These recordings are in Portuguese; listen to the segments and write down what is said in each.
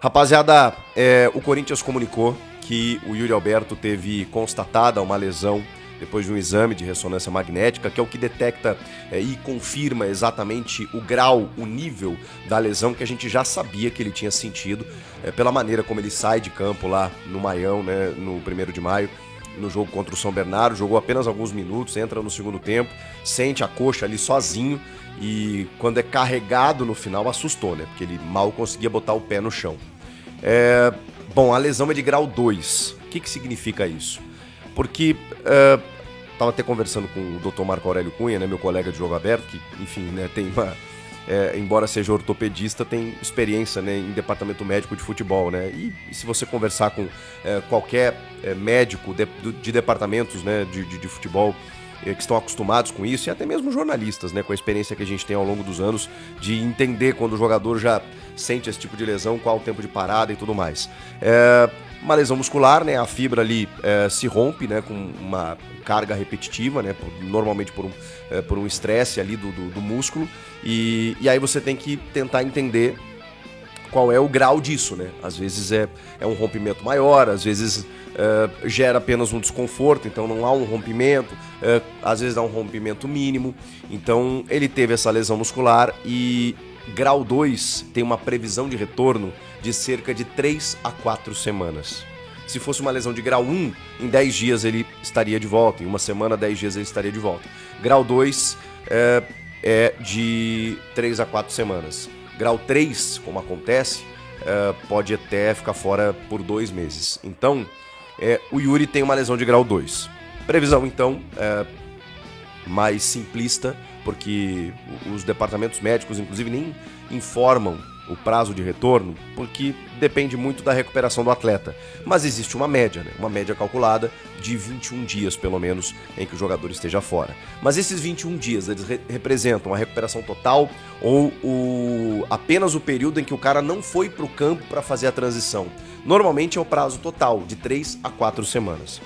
Rapaziada, o Corinthians comunicou que o Yuri Alberto teve constatada uma lesão depois de um exame de ressonância magnética, que é o que detecta e confirma exatamente o grau, o nível da lesão que a gente já sabia que ele tinha sentido, pela maneira como ele sai de campo lá no Maião, né, no 1º de maio, no jogo contra o São Bernardo. Jogou apenas alguns minutos, entra no segundo tempo, sente a coxa ali sozinho e quando é carregado no final assustou, né, porque ele mal conseguia botar o pé no chão. Bom, a lesão é de grau 2. O que significa isso? Porque estava até conversando com o Dr. Marco Aurélio Cunha, né, meu colega de jogo aberto, que, enfim, né, tem uma, embora seja ortopedista, tem experiência, né, em departamento médico de futebol, né, e se você conversar com qualquer médico de departamentos, né, de futebol, que estão acostumados com isso, e até mesmo jornalistas, né, com a experiência que a gente tem ao longo dos anos, de entender quando o jogador já sente esse tipo de lesão, qual o tempo de parada e tudo mais. Uma lesão muscular, né, a fibra ali se rompe, né, com uma carga repetitiva, né, normalmente por um estresse ali do músculo, e aí você tem que tentar entender qual é o grau disso, né? Às vezes é um rompimento maior, às vezes gera apenas um desconforto, então não há um rompimento, às vezes dá um rompimento mínimo. Então ele teve essa lesão muscular e grau 2 tem uma previsão de retorno de cerca de 3 a 4 semanas. Se fosse uma lesão de grau 1, em 10 dias ele estaria de volta, em uma semana, 10 dias ele estaria de volta. Grau 2 é de 3 a 4 semanas. Grau 3, como acontece, pode até ficar fora por 2 meses. Então, o Yuri tem uma lesão de grau 2. Previsão, então, mais simplista, porque os departamentos médicos, inclusive, nem informam o prazo de retorno, porque depende muito da recuperação do atleta. Mas existe uma média, né? Uma média calculada de 21 dias, pelo menos, em que o jogador esteja fora. Mas esses 21 dias, eles representam a recuperação total ou apenas o período em que o cara não foi para o campo para fazer a transição? Normalmente é o prazo total, de 3 a 4 semanas.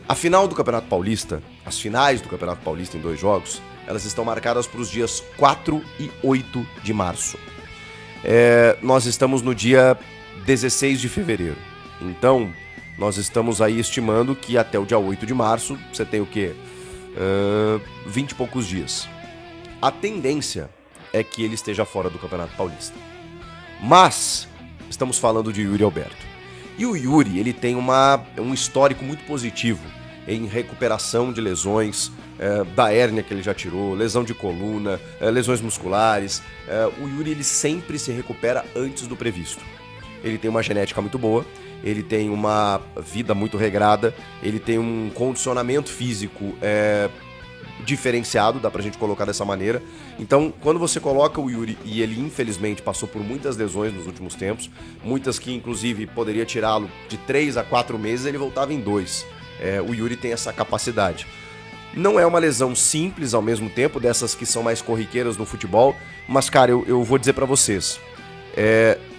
A final do Campeonato Paulista, as finais do Campeonato Paulista em 2 jogos, elas estão marcadas para os dias 4 e 8 de março. Nós estamos no dia 16 de fevereiro. Então, nós estamos aí estimando que até o dia 8 de março, você tem o quê? 20 e poucos dias. A tendência é que ele esteja fora do Campeonato Paulista. Mas, estamos falando de Yuri Alberto. E o Yuri, ele tem um histórico muito positivo em recuperação de lesões, da hérnia que ele já tirou, lesão de coluna, lesões musculares. O Yuri, ele sempre se recupera antes do previsto. Ele tem uma genética muito boa, ele tem uma vida muito regrada, ele tem um condicionamento físico diferenciado, dá pra gente colocar dessa maneira. Então, quando você coloca o Yuri, e ele infelizmente passou por muitas lesões nos últimos tempos, muitas que inclusive poderia tirá-lo de 3 a 4 meses, ele voltava em 2. O Yuri tem essa capacidade. Não é uma lesão simples ao mesmo tempo, dessas que são mais corriqueiras no futebol, mas, cara, eu vou dizer pra vocês,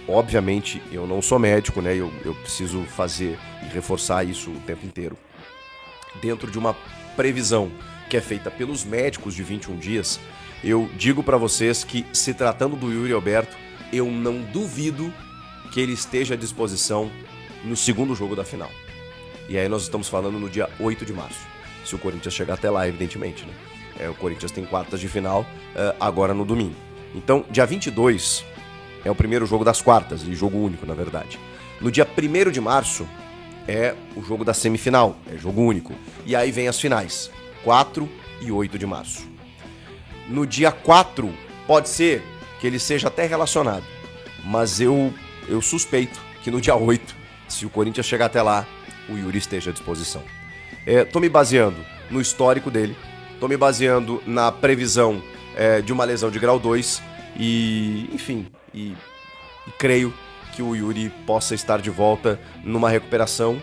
obviamente, eu não sou médico, né, eu preciso fazer e reforçar isso o tempo inteiro. Dentro de uma previsão que é feita pelos médicos de 21 dias, eu digo pra vocês que, se tratando do Yuri Alberto, eu não duvido que ele esteja à disposição no segundo jogo da final. E aí nós estamos falando no dia 8 de março. Se o Corinthians chegar até lá, evidentemente, né? O Corinthians tem quartas de final agora no domingo. Então, dia 22 é o primeiro jogo das quartas, e jogo único, na verdade. No dia 1º de março é o jogo da semifinal, é jogo único. E aí vem as finais, 4 e 8 de março. No dia 4, pode ser que ele seja até relacionado, mas eu suspeito que no dia 8, se o Corinthians chegar até lá, o Yuri esteja à disposição. Tô me baseando no histórico dele, tô me baseando na previsão de uma lesão de grau 2 e, enfim, e creio que o Yuri possa estar de volta numa recuperação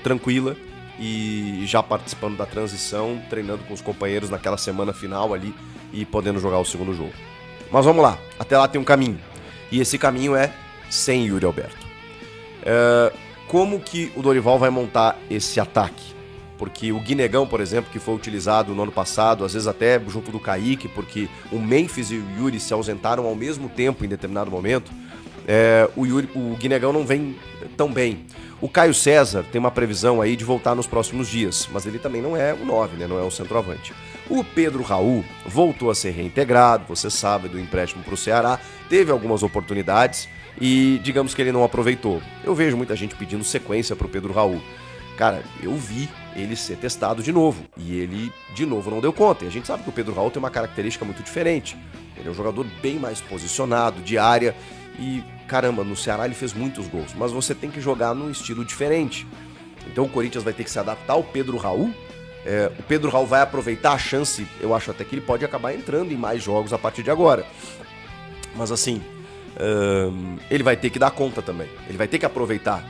tranquila e já participando da transição, treinando com os companheiros naquela semana final ali e podendo jogar o segundo jogo. Mas vamos lá, até lá tem um caminho, e esse caminho é sem Yuri Alberto. Como que o Dorival vai montar esse ataque? Porque o Guinegão, por exemplo, que foi utilizado no ano passado, às vezes até junto do Kaique, porque o Memphis e o Yuri se ausentaram ao mesmo tempo em determinado momento, o Guinegão não vem tão bem. O Caio César tem uma previsão aí de voltar nos próximos dias, mas ele também não é o 9, né? Não é o centroavante. O Pedro Raul voltou a ser reintegrado, você sabe, do empréstimo para o Ceará, teve algumas oportunidades e digamos que ele não aproveitou. Eu vejo muita gente pedindo sequência para o Pedro Raul. Cara, eu vi ele ser testado de novo e ele de novo não deu conta. E a gente sabe que o Pedro Raul tem uma característica muito diferente. Ele é um jogador bem mais posicionado, de área e, caramba, no Ceará ele fez muitos gols, mas você tem que jogar num estilo diferente. Então o Corinthians vai ter que se adaptar ao Pedro Raul. O Pedro Raul vai aproveitar a chance, eu acho até que ele pode acabar entrando em mais jogos a partir de agora. Mas assim, ele vai ter que dar conta também, ele vai ter que aproveitar.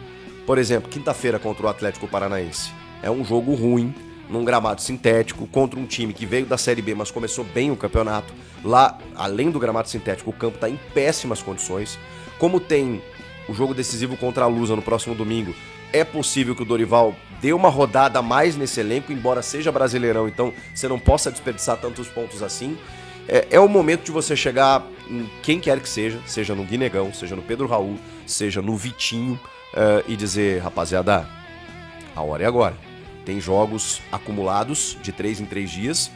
Por exemplo, quinta-feira contra o Atlético Paranaense. É um jogo ruim, num gramado sintético, contra um time que veio da Série B, mas começou bem o campeonato. Lá, além do gramado sintético, o campo está em péssimas condições. Como tem o jogo decisivo contra a Lusa no próximo domingo, é possível que o Dorival dê uma rodada a mais nesse elenco, embora seja brasileirão, então você não possa desperdiçar tantos pontos assim. É o momento de você chegar em quem quer que seja no Guinegão, seja no Pedro Raul, seja no Vitinho, e dizer, rapaziada, a hora é agora. Tem jogos acumulados de 3 em 3 dias.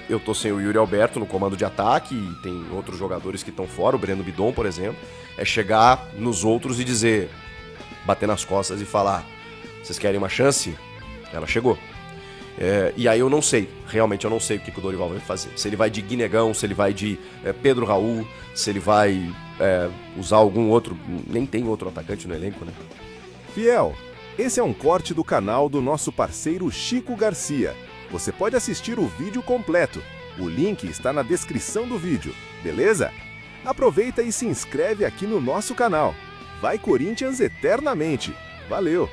Eu tô sem o Yuri Alberto no comando de ataque e tem outros jogadores que estão fora, o Breno Bidon, por exemplo. É chegar nos outros e dizer, bater nas costas e falar, vocês querem uma chance? Ela chegou. E aí eu não sei, realmente eu não sei o que o Dorival vai fazer. Se ele vai de Guinegão, se ele vai de Pedro Raul, se ele vai usar algum outro, nem tem outro atacante no elenco, né? Fiel, esse é um corte do canal do nosso parceiro Chico Garcia. Você pode assistir o vídeo completo. O link está na descrição do vídeo, beleza? Aproveita e se inscreve aqui no nosso canal. Vai Corinthians eternamente! Valeu!